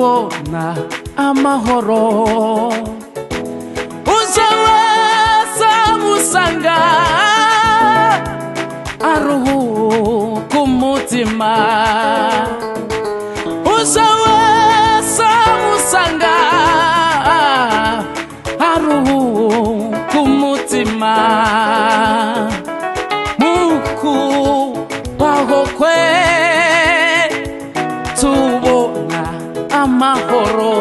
tubona amahoro. Uje wese musanga aruhuka umutima. Uje wese musanga aruhuka umutima. Mukubaho kwe tubona amahoro.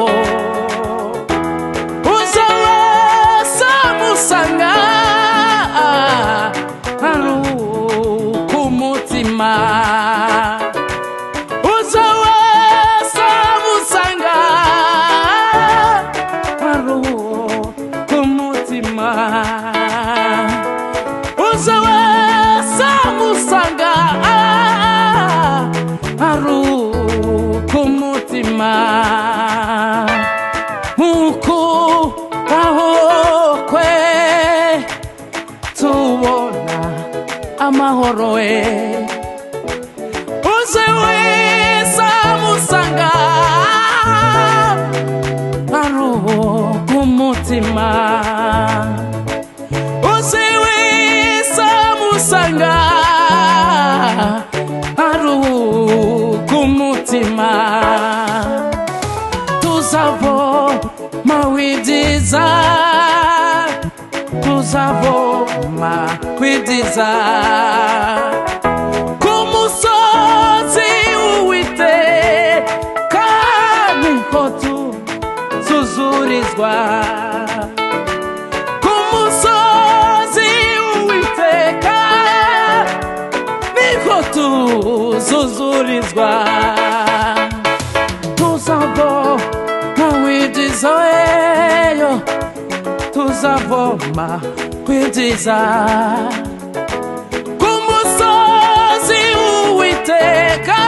Uje wese musanga aruhuka umutima. Uje wese musanga aruhuka umutima. Uje wese musanga aruhuka umutima. Mukubaho kwe tubona amahoro. Uje wese musanga aruhuka umutima. Uje wese musanga aruhuka umutima. Tuzavoma widiza, tuzavoma widiza ku musozi Uwiteka, niho tuzurizwa. Ku musozi Uwiteka niho tuzurizwa. Tuzavoma widiza eyo, tuzavoma widiza ku musozi Uwiteka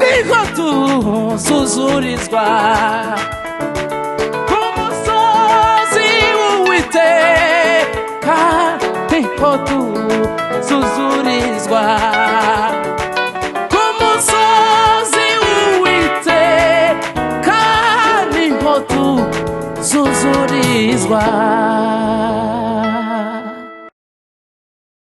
niho tuzurizwa. Ku musozi Uwiteka niho tuzurizwa. Ku musozi Uwiteka niho tuzurizwa.